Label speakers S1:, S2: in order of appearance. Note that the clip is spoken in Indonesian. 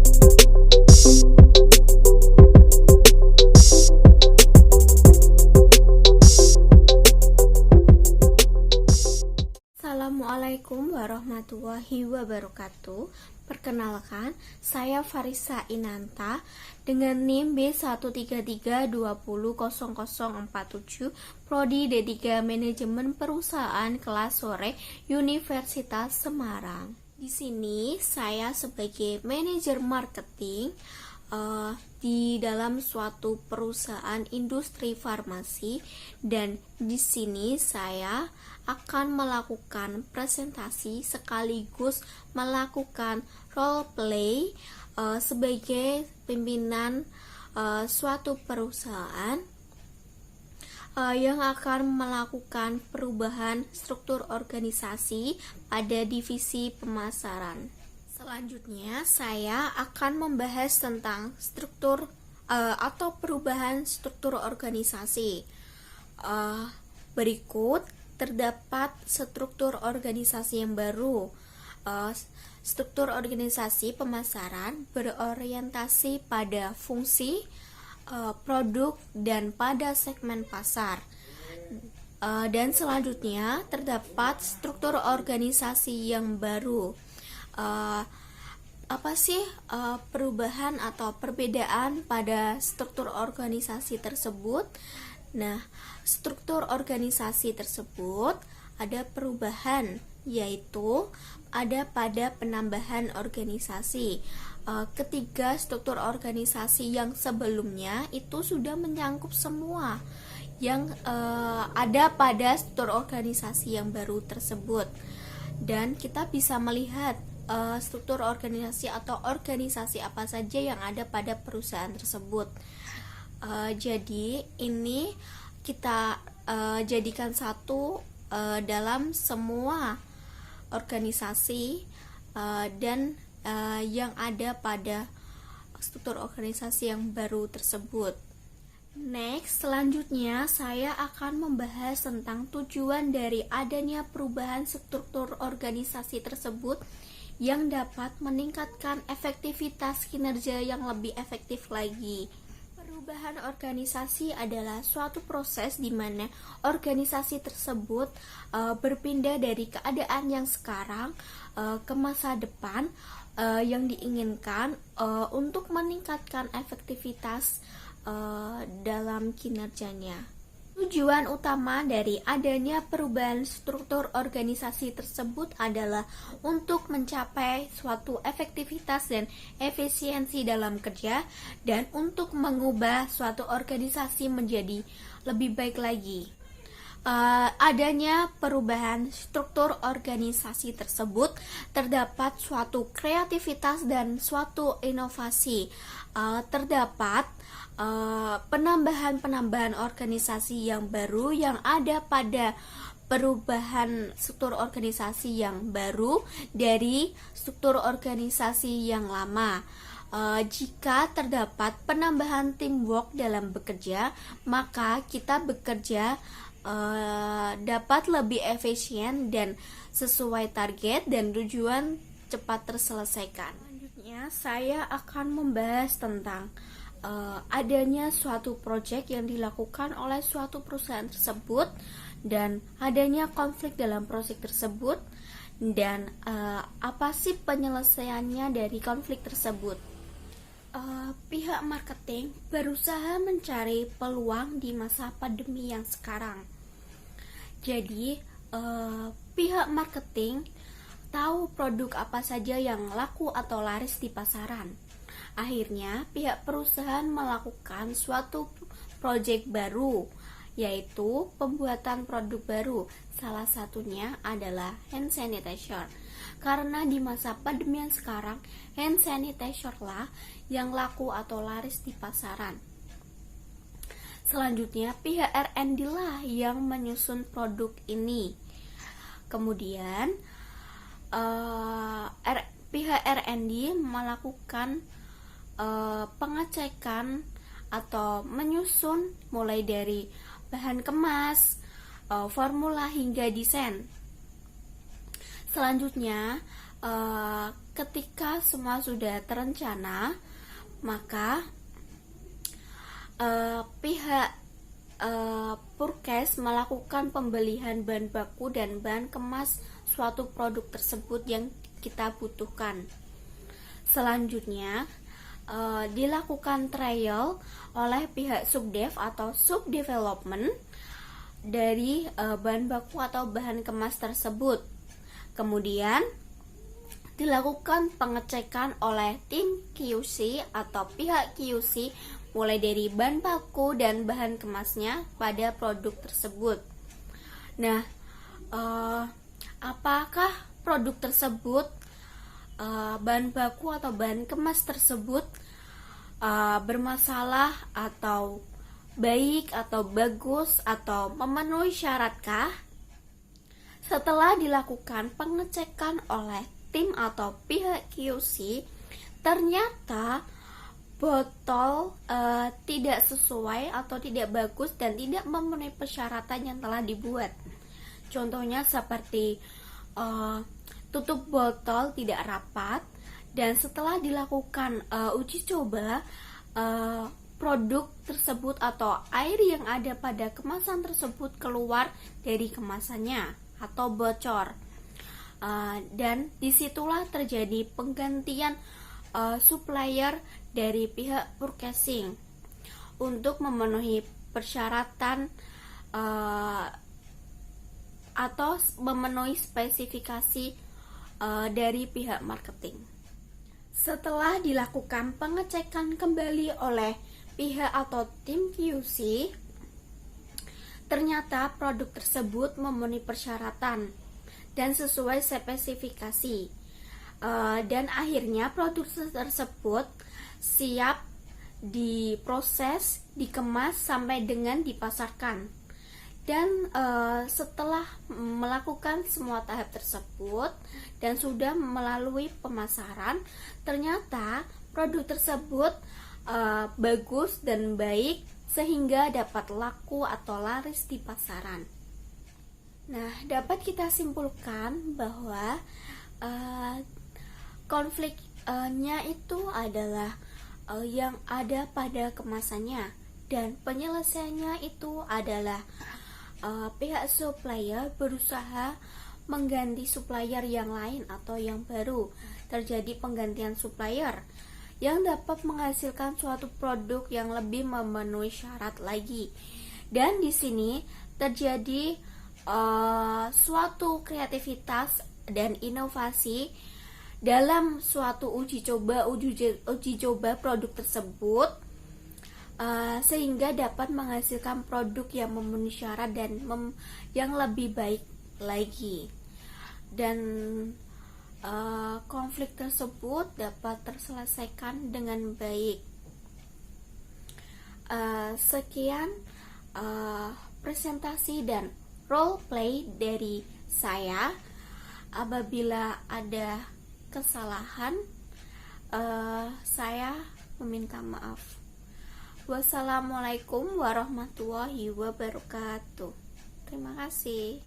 S1: Assalamualaikum warahmatullahi wabarakatuh. Perkenalkan, saya Farisa Inanta dengan NIM B133200047, Prodi D3 Manajemen Perusahaan kelas sore Universitas Semarang. Di sini saya sebagai manajer marketing di dalam suatu perusahaan industri farmasi, dan di sini saya akan melakukan presentasi sekaligus melakukan role play sebagai pimpinan suatu perusahaan yang akan melakukan perubahan struktur organisasi pada divisi pemasaran. Selanjutnya, saya akan membahas tentang struktur atau perubahan struktur organisasi. Berikut terdapat struktur organisasi yang baru. Struktur organisasi pemasaran berorientasi pada fungsi, produk, dan pada segmen pasar. Dan selanjutnya terdapat struktur organisasi yang baru. Apa sih perubahan atau perbedaan pada struktur organisasi tersebut? Nah, struktur organisasi tersebut ada perubahan, yaitu ada pada penambahan organisasi. Ketiga struktur organisasi yang sebelumnya itu sudah menyangkup semua yang ada pada struktur organisasi yang baru tersebut, dan kita bisa melihat struktur organisasi atau organisasi apa saja yang ada pada perusahaan tersebut. Jadi ini kita jadikan satu dalam semua organisasi dan yang ada pada struktur organisasi yang baru tersebut. Next, selanjutnya saya akan membahas tentang tujuan dari adanya perubahan struktur organisasi tersebut yang dapat meningkatkan efektivitas kinerja yang lebih efektif lagi. Perubahan organisasi adalah suatu proses di mana organisasi tersebut berpindah dari keadaan yang sekarang ke masa depan yang diinginkan untuk meningkatkan efektivitas dalam kinerjanya. Tujuan utama dari adanya perubahan struktur organisasi tersebut adalah untuk mencapai suatu efektivitas dan efisiensi dalam kerja, dan untuk mengubah suatu organisasi menjadi lebih baik lagi. Adanya perubahan struktur organisasi tersebut terdapat suatu kreativitas dan suatu inovasi. Terdapat penambahan organisasi yang baru yang ada pada perubahan struktur organisasi yang baru dari struktur organisasi yang lama. Jika terdapat penambahan teamwork dalam bekerja, maka kita bekerja dapat lebih efisien dan sesuai target dan tujuan cepat terselesaikan. Selanjutnya, saya akan membahas tentang adanya suatu proyek yang dilakukan oleh suatu perusahaan tersebut, dan adanya konflik dalam proyek tersebut, dan apa sih penyelesaiannya dari konflik tersebut. Pihak marketing berusaha mencari peluang di masa pandemi yang sekarang. Jadi pihak marketing tahu produk apa saja yang laku atau laris di pasaran. Akhirnya pihak perusahaan melakukan suatu proyek baru, yaitu pembuatan produk baru. Salah satunya adalah hand sanitizer. Karena di masa pandemi yang sekarang, hand sanitizer lah yang laku atau laris di pasaran. Selanjutnya, pihak R&D lah yang menyusun produk ini. Kemudian pihak R&D melakukan pengecekan atau menyusun mulai dari bahan kemas, formula hingga desain. Selanjutnya ketika semua sudah terencana, maka pihak Purkes melakukan pembelian bahan baku dan bahan kemas suatu produk tersebut yang kita butuhkan. Selanjutnya dilakukan trial oleh pihak subdev atau subdevelopment dari bahan baku atau bahan kemas tersebut. Kemudian dilakukan pengecekan oleh tim QC atau pihak QC mulai dari bahan baku dan bahan kemasnya pada produk tersebut. Nah, apakah produk tersebut, bahan baku atau bahan kemas tersebut bermasalah atau baik atau bagus atau memenuhi syaratkah? Setelah dilakukan pengecekan oleh tim atau pihak QC, ternyata botol tidak sesuai atau tidak bagus dan tidak memenuhi persyaratan yang telah dibuat. Contohnya seperti tutup botol tidak rapat, dan setelah dilakukan uji coba, produk tersebut atau air yang ada pada kemasan tersebut keluar dari kemasannya atau bocor. Dan disitulah terjadi penggantian supplier dari pihak purchasing untuk memenuhi persyaratan atau memenuhi spesifikasi dari pihak marketing. Setelah dilakukan pengecekan kembali oleh pihak atau tim QC, ternyata produk tersebut memenuhi persyaratan dan sesuai spesifikasi, dan akhirnya produk tersebut siap diproses, dikemas sampai dengan dipasarkan. Dan setelah melakukan semua tahap tersebut dan sudah melalui pemasaran, ternyata produk tersebut bagus dan baik sehingga dapat laku atau laris di pasaran. Nah, dapat kita simpulkan bahwa konfliknya itu adalah yang ada pada kemasannya, dan penyelesaiannya itu adalah pihak supplier berusaha mengganti supplier yang lain atau yang baru. Terjadi penggantian supplier yang dapat menghasilkan suatu produk yang lebih memenuhi syarat lagi. Dan di sini terjadi suatu kreativitas dan inovasi dalam suatu uji coba produk tersebut, sehingga dapat menghasilkan produk yang memenuhi syarat dan yang lebih baik lagi. Dan konflik tersebut dapat terselesaikan dengan baik. Sekian presentasi dan role play dari saya. Apabila ada kesalahan, saya meminta maaf. Wassalamualaikum warahmatullahi wabarakatuh. Terima kasih.